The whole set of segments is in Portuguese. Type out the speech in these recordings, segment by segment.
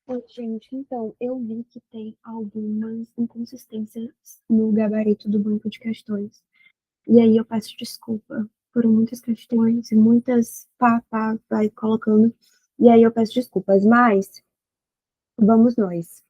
Oi, gente, então, eu vi que tem algumas inconsistências no gabarito do banco de questões. E aí eu peço desculpa por muitas questões e muitas vai colocando. E aí eu peço desculpas, mas vamos nós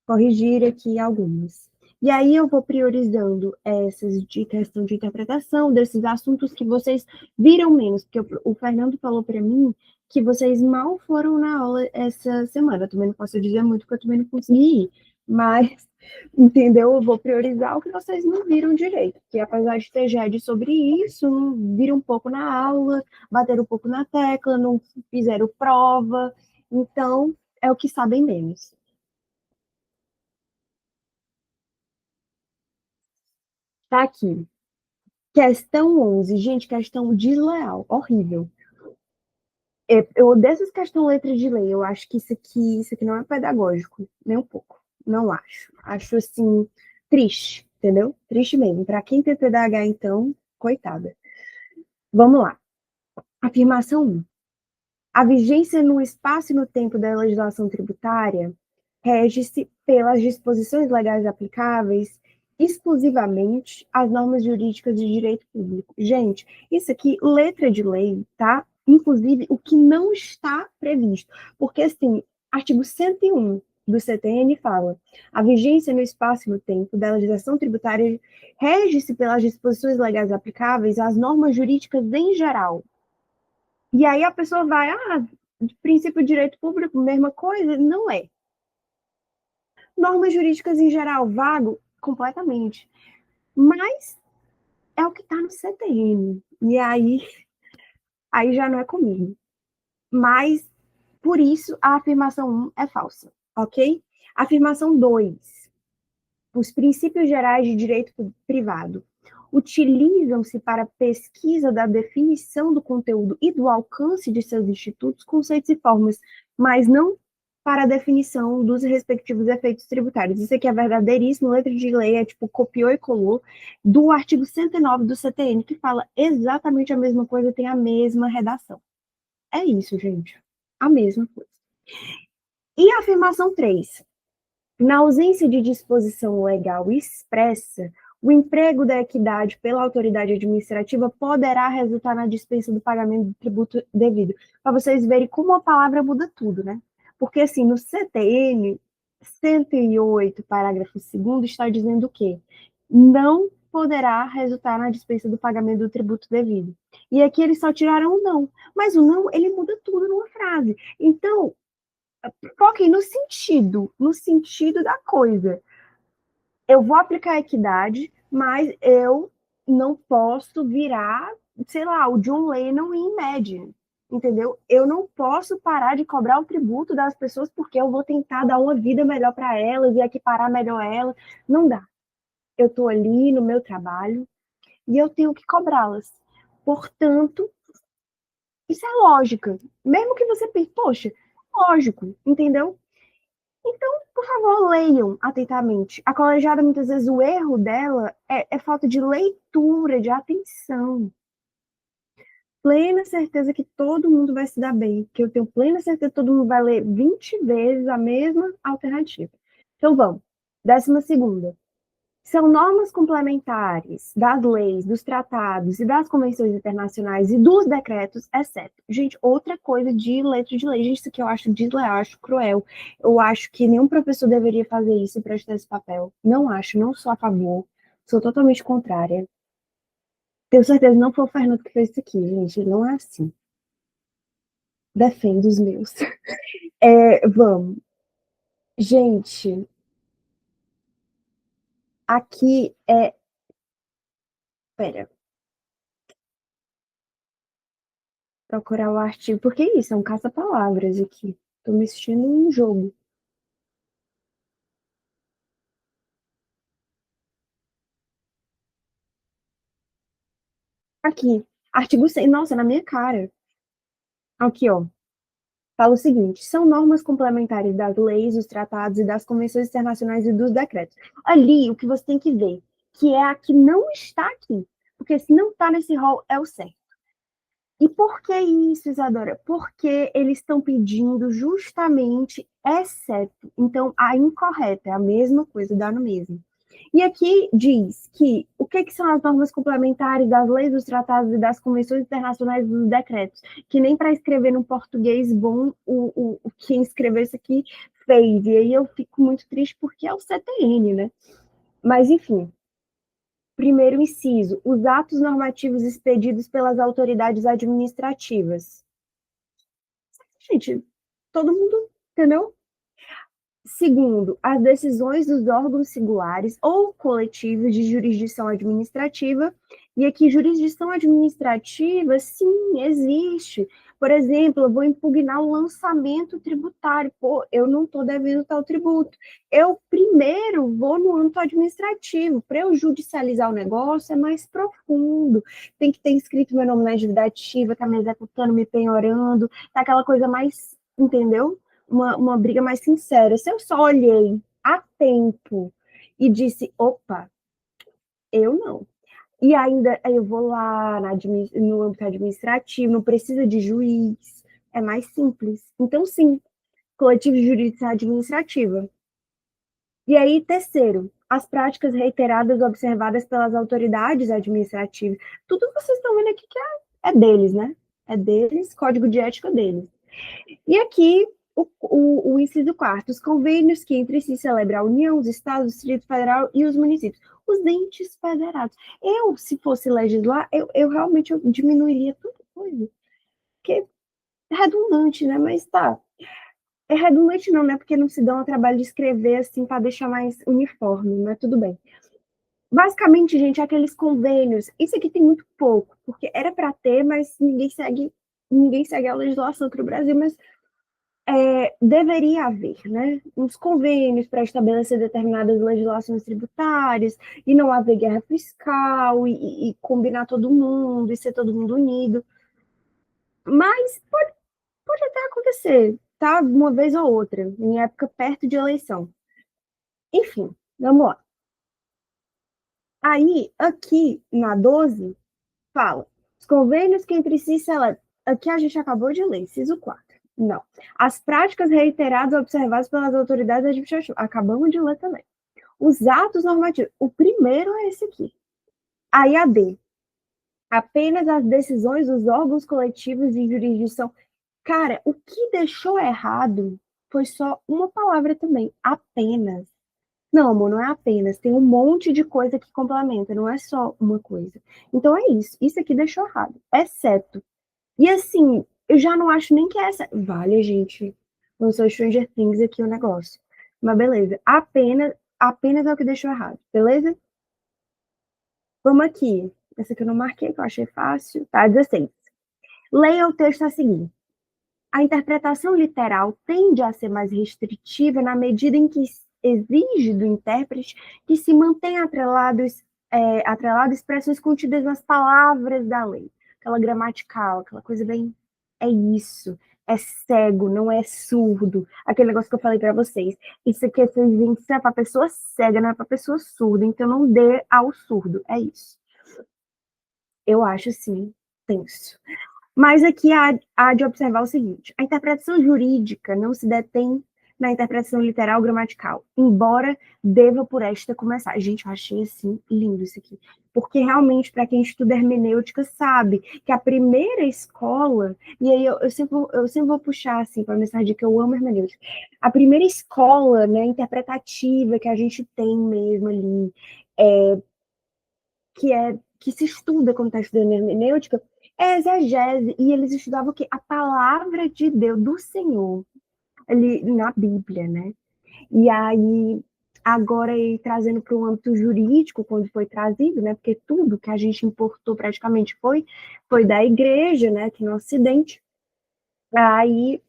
corrigir aqui algumas. E aí eu vou priorizando essas de questão de interpretação desses assuntos que vocês viram menos, porque o Fernando falou para mim que vocês mal foram na aula essa semana. Eu também não posso dizer muito, porque eu também não consegui ir, mas, entendeu? Eu vou priorizar o que vocês não viram direito, porque apesar de ter GED sobre isso, não viram um pouco na aula, bateram um pouco na tecla, não fizeram prova, então é o que sabem menos. Tá aqui. Questão 11. Gente, questão desleal, horrível. Eu odeio essas questões letra de lei. Eu acho que isso aqui não é pedagógico, nem um pouco. Não acho. Acho, assim, triste, entendeu? Triste mesmo. Para quem tem TDAH, então, coitada. Vamos lá. Afirmação 1. A vigência no espaço e no tempo da legislação tributária rege-se pelas disposições legais aplicáveis exclusivamente às normas jurídicas de direito público. Gente, isso aqui, letra de lei, tá? Inclusive, o que não está previsto. Porque, assim, artigo 101 do CTN fala: a vigência no espaço e no tempo da legislação tributária rege-se pelas disposições legais aplicáveis às normas jurídicas em geral. E aí a pessoa vai, princípio de direito público, mesma coisa? Não é. Normas jurídicas em geral, vago? Completamente. Mas é o que está no CTN. E aí já não é comigo. Mas, por isso, a afirmação 1 é falsa, ok? Afirmação 2. Os princípios gerais de direito privado utilizam-se para pesquisa da definição do conteúdo e do alcance de seus institutos, conceitos e formas, mas não para a definição dos respectivos efeitos tributários. Isso aqui é verdadeiríssimo, letra de lei, é tipo, copiou e colou, do artigo 109 do CTN, que fala exatamente a mesma coisa, tem a mesma redação. É isso, gente. A mesma coisa. E a afirmação 3. Na ausência de disposição legal expressa, o emprego da equidade pela autoridade administrativa poderá resultar na dispensa do pagamento do tributo devido. Para vocês verem como a palavra muda tudo, né? Porque, assim, no CTN 108, parágrafo 2º, está dizendo o quê? Não poderá resultar na dispensa do pagamento do tributo devido. E aqui eles só tiraram o não. Mas o não, ele muda tudo numa frase. Então, foquem no sentido da coisa. Eu vou aplicar a equidade, mas eu não posso virar, sei lá, o John Lennon em Imagine, entendeu? Eu não posso parar de cobrar o tributo das pessoas porque eu vou tentar dar uma vida melhor para elas e equiparar melhor elas. Não dá. Eu estou ali no meu trabalho e eu tenho que cobrá-las. Portanto, isso é lógica. Mesmo que você pense, poxa, lógico, entendeu? Então, por favor, leiam atentamente. A colegiada, muitas vezes, o erro dela é falta de leitura, de atenção. Plena certeza que todo mundo vai se dar bem, que eu tenho plena certeza que todo mundo vai ler 20 vezes a mesma alternativa. Então, vamos. 12ª. São normas complementares das leis, dos tratados e das convenções internacionais e dos decretos, exceto. Gente, outra coisa de letra de lei. Gente, isso aqui eu acho desleal, acho cruel. Eu acho que nenhum professor deveria fazer isso e prestar esse papel. Não acho, não sou a favor. Sou totalmente contrária. Tenho certeza que não foi o Fernando que fez isso aqui, gente. Não é assim. Defendo os meus. Vamos. Gente, aqui é. Pera, procurar o artigo. Porque é isso, é um caça-palavras aqui. Tô me assistindo um jogo. Aqui, artigo 100. Nossa, na minha cara. Aqui, ó. Fala o seguinte: são normas complementares das leis, dos tratados e das convenções internacionais e dos decretos. Ali, o que você tem que ver, que é a que não está aqui. Porque se não está nesse rol, é o certo. E por que isso, Isadora? Porque eles estão pedindo justamente exceto. Então, a incorreta é a mesma coisa, dá no mesmo. E aqui diz que o que são as normas complementares das leis, dos tratados e das convenções internacionais dos decretos, que nem para escrever no português bom quem escreveu isso aqui fez. E aí eu fico muito triste porque é o CTN, né? Mas, enfim, primeiro inciso, os atos normativos expedidos pelas autoridades administrativas. Gente, todo mundo, entendeu? Segundo, as decisões dos órgãos singulares ou coletivos de jurisdição administrativa. E aqui, jurisdição administrativa, sim, existe. Por exemplo, eu vou impugnar o lançamento tributário. Pô, eu não estou devendo tal tributo. Eu primeiro vou no âmbito administrativo. Para eu judicializar o negócio, é mais profundo. Tem que ter inscrito meu nome na dívida ativa, tá me executando, me penhorando, tá aquela coisa mais, entendeu? Uma briga mais sincera. Se eu só olhei a tempo e disse, opa, eu não. E ainda eu vou lá no âmbito administrativo, não precisa de juiz, é mais simples. Então, sim, coletivo de jurisdição administrativa. E aí, terceiro, as práticas reiteradas observadas pelas autoridades administrativas. Tudo que vocês estão vendo aqui que é deles, né? É deles, código de ética deles. E aqui, o inciso quarto, os convênios que entre si celebra a União, os Estados, o Distrito Federal e os municípios, os entes federados. Eu, se fosse legislar, eu realmente diminuiria tanta coisa, porque é redundante, né? Mas tá. É redundante não, né? Porque não se dá o trabalho de escrever assim para deixar mais uniforme, mas tudo bem. Basicamente, gente, aqueles convênios, isso aqui tem muito pouco, porque era para ter, mas ninguém segue a legislação aqui no Brasil, mas deveria haver, né, uns convênios para estabelecer determinadas legislações tributárias e não haver guerra fiscal e combinar todo mundo e ser todo mundo unido. Mas pode até acontecer, tá? Uma vez ou outra, em época perto de eleição. Enfim, vamos lá. Aí, aqui na 12, fala, os convênios que entre si celebram. Aqui a gente acabou de ler, inciso 4. Não. As práticas reiteradas observadas pelas autoridades administrativas. Acabamos de ler também. Os atos normativos. O primeiro é esse aqui. Aí a D. Apenas as decisões dos órgãos coletivos de jurisdição. Cara, o que deixou errado foi só uma palavra também. Apenas. Não, amor, não é apenas. Tem um monte de coisa que complementa, não é só uma coisa. Então é isso. Isso aqui deixou errado. Exceto. E assim, eu já não acho nem que é essa. Vale, gente. Não sou Stranger Things aqui o negócio. Mas beleza. Apenas é o que deixou errado. Beleza? Vamos aqui. Essa aqui eu não marquei, que eu achei fácil. Tá, 16. Leia o texto a seguir. A interpretação literal tende a ser mais restritiva na medida em que exige do intérprete que se mantenha atrelado expressões contidas nas palavras da lei. Aquela gramatical, aquela coisa bem... É isso. É cego, não é surdo. Aquele negócio que eu falei para vocês. Isso aqui é para pessoa cega, não é para pessoa surda. Então não dê ao surdo. É isso. Eu acho, sim, tenso. Mas aqui há de observar o seguinte: a interpretação jurídica não se detém na interpretação literal gramatical, embora deva por esta começar. Gente, eu achei assim lindo isso aqui, porque realmente, para quem estuda hermenêutica, sabe que a primeira escola, e aí eu sempre vou puxar assim para a mensagem que eu amo hermenêutica, a primeira escola, né, interpretativa que a gente tem mesmo ali, que se estuda quando está estudando hermenêutica, é exegese, e eles estudavam o quê? A palavra de Deus, do Senhor, ali na Bíblia, né? E aí, agora aí, trazendo para o âmbito jurídico, quando foi trazido, né? Porque tudo que a gente importou praticamente foi da igreja, né? Aqui no Ocidente. Aí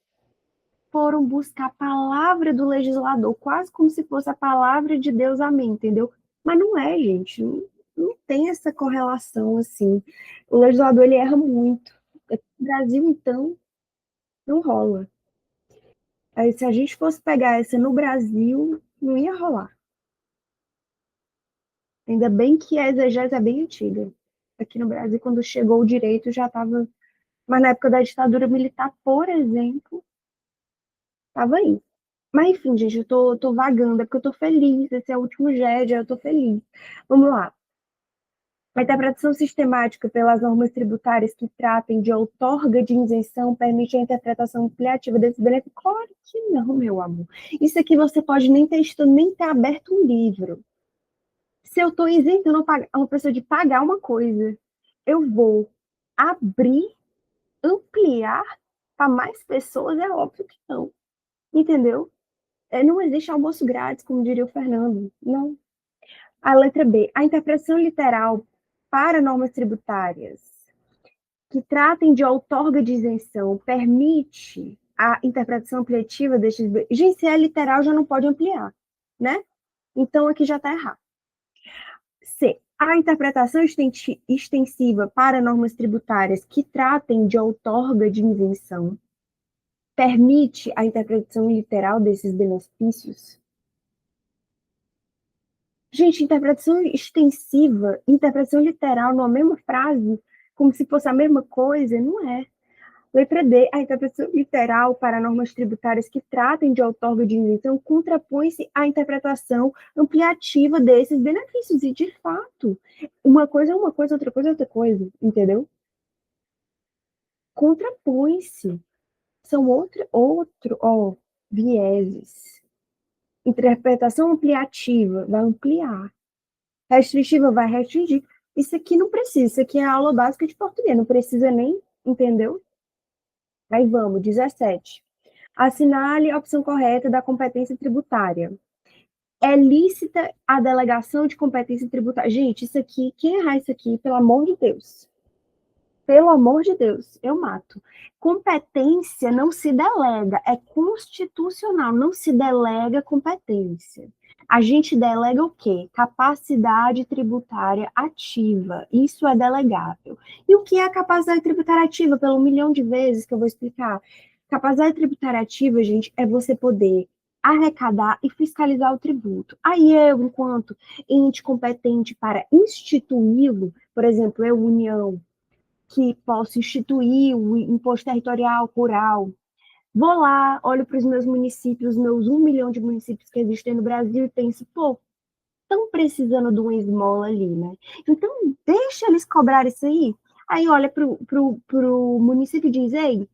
foram buscar a palavra do legislador, quase como se fosse a palavra de Deus, amém, entendeu? Mas não é, gente, não tem essa correlação assim. O legislador, ele erra muito. Aqui no Brasil, então, não rola. Aí, se a gente fosse pegar essa no Brasil, não ia rolar. Ainda bem que a exegese é bem antiga. Aqui no Brasil, quando chegou o direito, já estava Mas na época da ditadura militar, por exemplo, tava aí. Mas enfim, gente, eu tô vagando, é porque eu tô feliz. Esse é o último GED, eu tô feliz. Vamos lá. A interpretação sistemática pelas normas tributárias que tratem de outorga de isenção permite a interpretação ampliativa desse benefício? Claro que não, meu amor. Isso aqui você pode nem ter estudado, nem ter aberto um livro. Se eu estou isentando uma pessoa de pagar uma coisa, eu vou abrir, ampliar para mais pessoas? É óbvio que não. Entendeu? Não existe almoço grátis, como diria o Fernando. Não. A letra B. A interpretação literal para normas tributárias que tratem de outorga de isenção permite a interpretação ampliativa destes. Gente, se é literal, já não pode ampliar, né? Então aqui já está errado. C. A interpretação extensiva para normas tributárias que tratem de outorga de isenção permite a interpretação literal desses benefícios? Gente, interpretação extensiva, interpretação literal numa mesma frase, como se fosse a mesma coisa, não é. Letra D, a interpretação literal para normas tributárias que tratem de outorga de isenção contrapõe-se à interpretação ampliativa desses benefícios. E, de fato, uma coisa é uma coisa, outra coisa é outra coisa, entendeu? Contrapõe-se. São vieses. Interpretação ampliativa vai ampliar. Restritiva vai restringir. Isso aqui não precisa, isso aqui é aula básica de português, não precisa nem, entendeu? Aí vamos, 17. Assinale a opção correta da competência tributária. É lícita a delegação de competência tributária? Gente, isso aqui, quem errar isso aqui, pelo amor de Deus? Pelo amor de Deus, eu mato. Competência não se delega, é constitucional, não se delega competência. A gente delega o quê? Capacidade tributária ativa. Isso é delegável. E o que é a capacidade tributária ativa? Pelo 1 milhão de vezes que eu vou explicar. Capacidade tributária ativa, gente, é você poder arrecadar e fiscalizar o tributo. Aí eu, enquanto ente competente para instituí-lo, por exemplo, eu, União, que posso instituir o imposto territorial rural. Vou lá, olho para os meus municípios, os meus 1 milhão de municípios que existem no Brasil e penso, pô, estão precisando de uma esmola ali, né? Então, deixa eles cobrar isso aí. Aí olha pro município e diz, ei,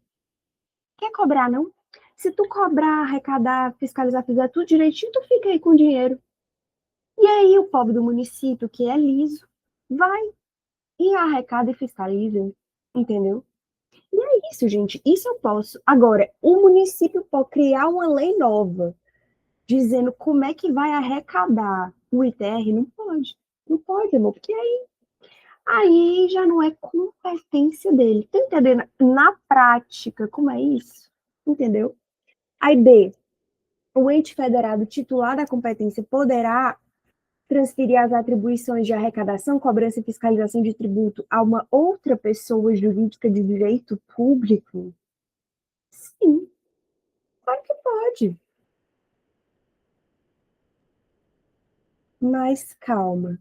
quer cobrar não? Se tu cobrar, arrecadar, fiscalizar, fizer tudo direitinho, tu fica aí com o dinheiro. E aí o pobre do município, que é liso, vai e arrecada e fiscaliza, entendeu? E é isso, gente. Isso eu posso. Agora, o município pode criar uma lei nova, dizendo como é que vai arrecadar o ITR? Não pode. Não pode, amor, porque aí já não é competência dele. Tá entendendo? Na prática, como é isso? Entendeu? Aí, B. O ente federado titular da competência poderá transferir as atribuições de arrecadação, cobrança e fiscalização de tributo a uma outra pessoa jurídica de direito público? Sim, claro que pode. Mas calma.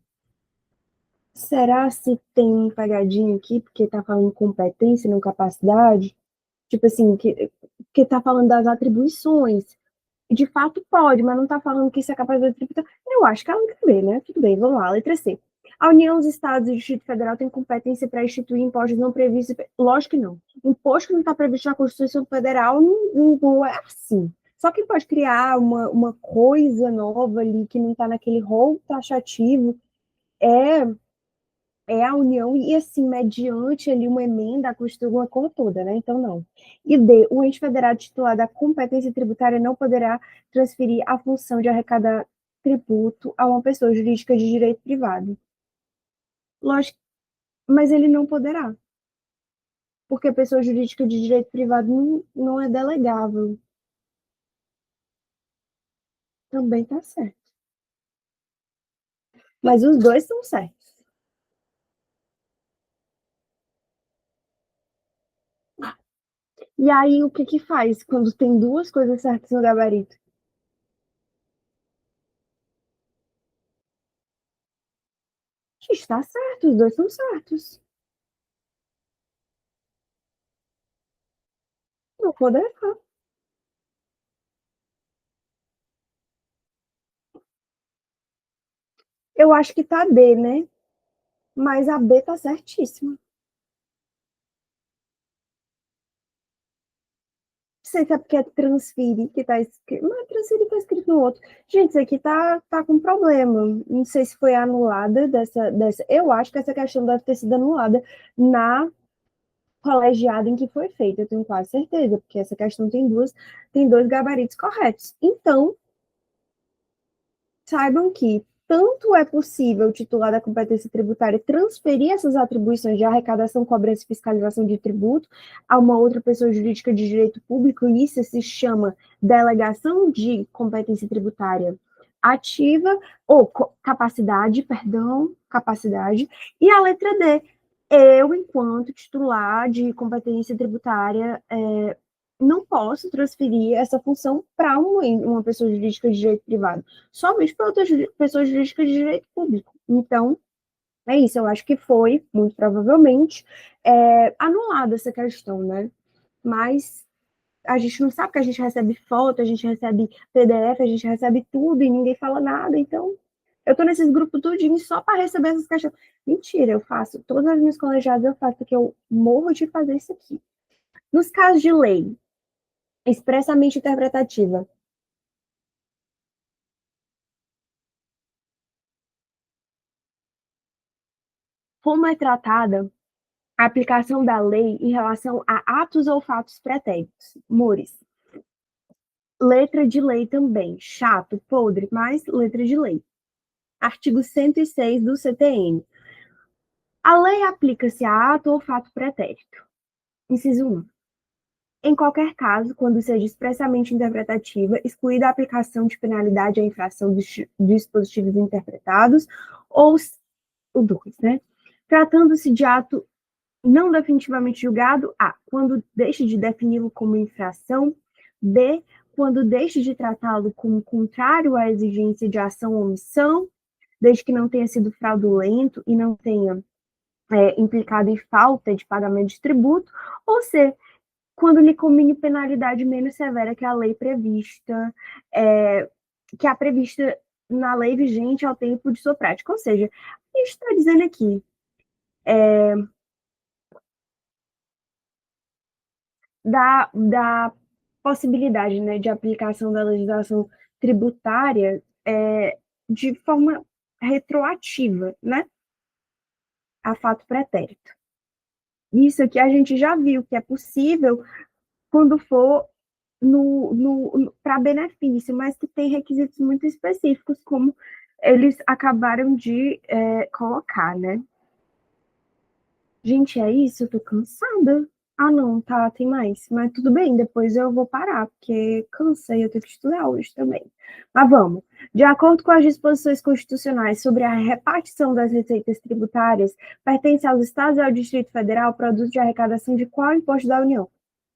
Será se tem um pegadinho aqui, porque tá falando competência, não capacidade? Tipo assim, que tá falando das atribuições. E de fato pode, mas não tá falando que isso é capaz de tributar. Eu acho que é a letra B, né? Tudo bem, vamos lá, letra C. A União, os Estados e o Distrito Federal têm competência para instituir impostos não previstos. Lógico que não. Imposto que não está previsto na Constituição Federal não é assim. Só quem pode criar uma coisa nova ali que não está naquele rol taxativo é a União, e assim, mediante ali uma emenda à Constituição, uma coisa toda, né? Então, não. E D, o ente federado titular da competência tributária não poderá transferir a função de arrecadar tributo a uma pessoa jurídica de direito privado. Lógico, mas ele não poderá, porque a pessoa jurídica de direito privado não é delegável. Também tá certo. Mas os dois são certos. E aí, o que que faz quando tem duas coisas certas no gabarito? Está certo, os dois são certos. poder. Eu acho que tá D, né? Mas a B tá certíssima. Sei se é porque é transferir que tá escrito. Mas transferir tá escrito no outro. Gente, isso aqui tá com problema. Não sei se foi anulada dessa. Eu acho que essa questão deve ter sido anulada na colegiada em que foi feita. Eu tenho quase certeza, porque essa questão tem dois gabaritos corretos. Então, saibam que tanto é possível o titular da competência tributária transferir essas atribuições de arrecadação, cobrança e fiscalização de tributo a uma outra pessoa jurídica de direito público, e isso se chama delegação de competência tributária ativa, ou capacidade, perdão, capacidade, e a letra D, eu, enquanto titular de competência tributária, não posso transferir essa função para uma pessoa jurídica de direito privado, somente para outras pessoas jurídicas de direito público. Então, é isso, eu acho que foi, muito provavelmente, anulada essa questão, né? Mas a gente não sabe que a gente recebe foto, a gente recebe PDF, a gente recebe tudo e ninguém fala nada, então eu tô nesses grupos tudinho só para receber essas questões. Mentira, eu faço, todas as minhas colegiadas eu faço, porque eu morro de fazer isso aqui. Nos casos de lei, expressamente interpretativa, como é tratada a aplicação da lei em relação a atos ou fatos pretéritos? Mores. Letra de lei também. Chato, podre, mas letra de lei. Artigo 106 do CTN. A lei aplica-se a ato ou fato pretérito. Inciso 1. Em qualquer caso, quando seja expressamente interpretativa, excluída a aplicação de penalidade à infração dos dispositivos interpretados, ou o 2, né? Tratando-se de ato não definitivamente julgado, A, quando deixe de defini-lo como infração, B, quando deixe de tratá-lo como contrário à exigência de ação ou omissão, desde que não tenha sido fraudulento e não tenha implicado em falta de pagamento de tributo, ou C, quando lhe combine penalidade menos severa que a lei prevista, que a prevista na lei vigente ao tempo de sua prática. Ou seja, a gente está dizendo aqui, da possibilidade, né, de aplicação da legislação tributária de forma retroativa, né, a fato pretérito. Isso aqui a gente já viu que é possível quando for para benefício, mas que tem requisitos muito específicos, como eles acabaram de colocar, né? Gente, é isso? Eu tô cansada. Ah, não, tá, tem mais. Mas tudo bem, depois eu vou parar, porque cansei, eu tenho que estudar hoje também. Mas vamos. De acordo com as disposições constitucionais sobre a repartição das receitas tributárias, pertence aos estados e ao Distrito Federal produto de arrecadação de qual imposto da União?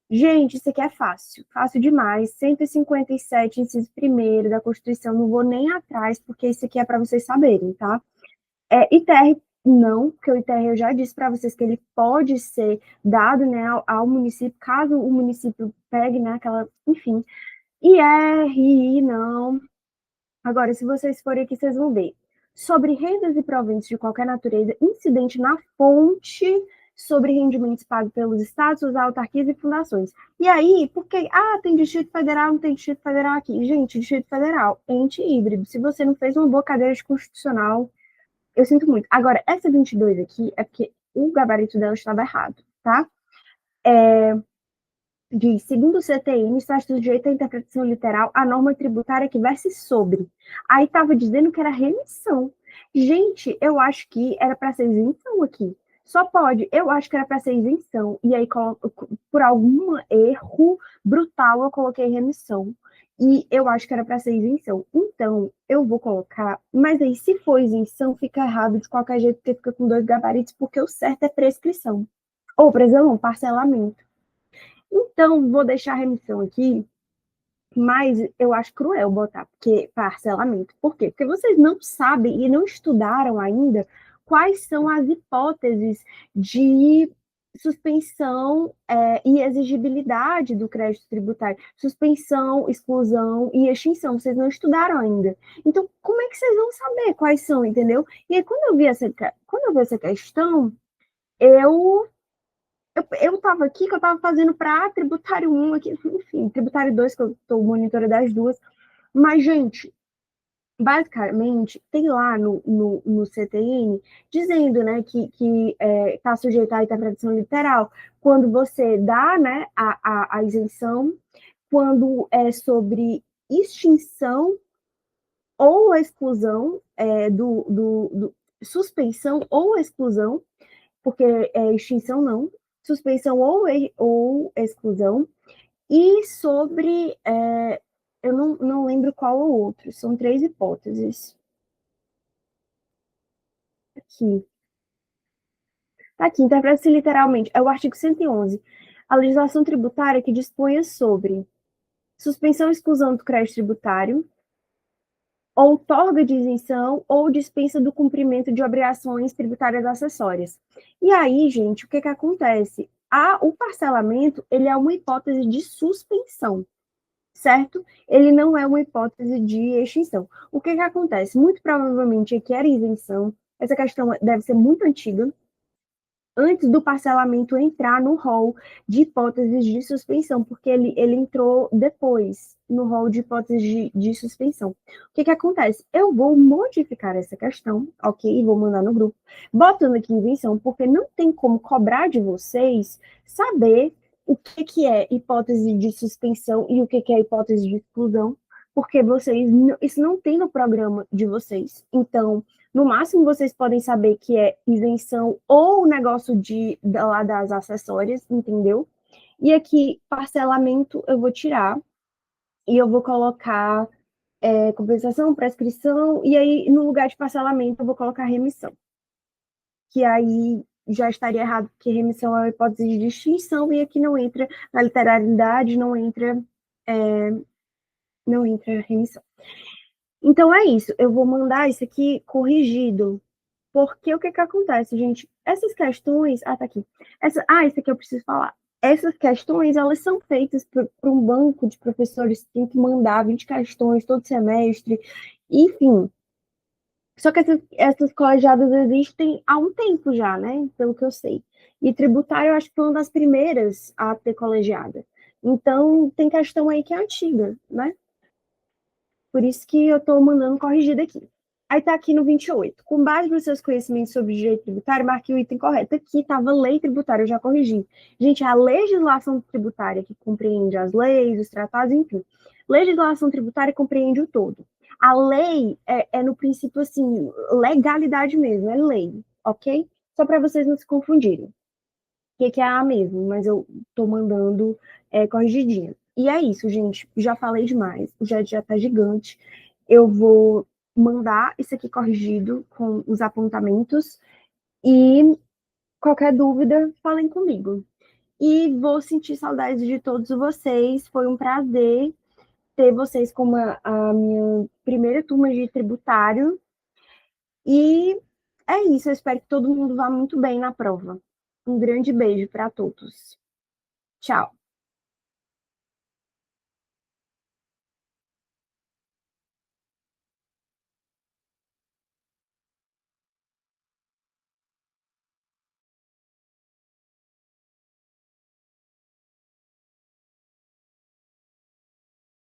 Gente, isso aqui é fácil, fácil demais. 157, inciso 1º da Constituição, não vou nem atrás, porque isso aqui é para vocês saberem, tá? ITR, não, porque o ITR eu já disse para vocês que ele pode ser dado, né, ao município, caso o município pegue, né, aquela, enfim. IR, não. Agora, se vocês forem aqui, vocês vão ver. Sobre rendas e proventos de qualquer natureza, incidente na fonte sobre rendimentos pagos pelos estados, as autarquias e fundações. E aí, por que? Ah, tem Distrito Federal, não tem Distrito Federal aqui. Gente, Distrito Federal, ente híbrido. Se você não fez uma boa cadeira de constitucional, eu sinto muito. Agora, essa 22 aqui é porque o gabarito dela estava errado, tá? Diz, segundo o CTN, está sujeito à interpretação literal a norma tributária que verse sobre. Aí estava dizendo que era remissão. Gente, eu acho que era para ser isenção aqui. Só pode, eu acho que era para ser isenção. E aí, por algum erro brutal, eu coloquei remissão. E eu acho que era para ser isenção. Então, eu vou colocar. Mas aí, se for isenção, fica errado de qualquer jeito, porque fica com dois gabaritos, porque o certo é prescrição. Ou, prescrição, parcelamento. Então, vou deixar a remissão aqui, mas eu acho cruel botar porque parcelamento. Por quê? Porque vocês não sabem e não estudaram ainda quais são as hipóteses de suspensão e exigibilidade do crédito tributário, suspensão, exclusão e extinção. Vocês não estudaram ainda. Então, como é que vocês vão saber quais são, entendeu? E aí, quando eu vi essa questão, eu estava aqui, que eu estava fazendo para tributário 1, aqui, enfim, tributário 2, que eu estou monitora das duas. Mas, gente, basicamente, tem lá no CTN dizendo, né, que está sujeito à interpretação literal quando você dá, né, a isenção, quando é sobre extinção ou exclusão suspensão ou exclusão, porque extinção não, suspensão ou exclusão, e sobre, eu não lembro qual o outro, são 3 hipóteses. Aqui. Tá aqui, interpreta-se literalmente. É o artigo 111. A legislação tributária que dispunha sobre suspensão e exclusão do crédito tributário, outorga de isenção ou dispensa do cumprimento de obrigações tributárias acessórias. E aí, gente, o que acontece? O parcelamento, ele é uma hipótese de suspensão, certo? Ele não é uma hipótese de extinção. O que acontece? Muito provavelmente aqui era isenção. Essa questão deve ser muito antiga, antes do parcelamento entrar no rol de hipóteses de suspensão, porque ele entrou depois no rol de hipóteses de suspensão. O que acontece? Eu vou modificar essa questão, ok? Vou mandar no grupo, botando aqui isenção, porque não tem como cobrar de vocês saber o que é hipótese de suspensão e o que é hipótese de exclusão, porque isso não tem no programa de vocês. Então, no máximo, vocês podem saber que é isenção ou negócio lá das acessórias, entendeu? E aqui, parcelamento, eu vou tirar e eu vou colocar compensação, prescrição, e aí, no lugar de parcelamento, eu vou colocar remissão. Que aí já estaria errado, porque remissão é uma hipótese de extinção, e aqui não entra na literalidade, não entra remissão. Então é isso, eu vou mandar isso aqui corrigido. Porque o que acontece, gente? Essas questões. Ah, tá aqui. Isso aqui eu preciso falar. Essas questões, elas são feitas por um banco de professores que tem que mandar 20 questões todo semestre, enfim. Só que essas colegiadas existem há um tempo já, né? Pelo que eu sei. E tributário, eu acho que foi uma das primeiras a ter colegiada. Então, tem questão aí que é antiga, né? Por isso que eu estou mandando corrigida aqui. Aí está aqui no 28. Com base nos seus conhecimentos sobre direito tributário, marque o item correto. Aqui estava lei tributária, eu já corrigi. Gente, a legislação tributária que compreende as leis, os tratados, enfim. Legislação tributária compreende o todo. A lei é no princípio, assim, legalidade mesmo, é lei, ok? Só para vocês não se confundirem. Que é a mesma, mas eu estou mandando corrigidinha. E é isso, gente. Já falei demais. O jet já tá gigante. Eu vou mandar isso aqui corrigido com os apontamentos. E qualquer dúvida, falem comigo. E vou sentir saudades de todos vocês. Foi um prazer ter vocês como a minha primeira turma de tributário. E é isso. Eu espero que todo mundo vá muito bem na prova. Um grande beijo para todos. Tchau.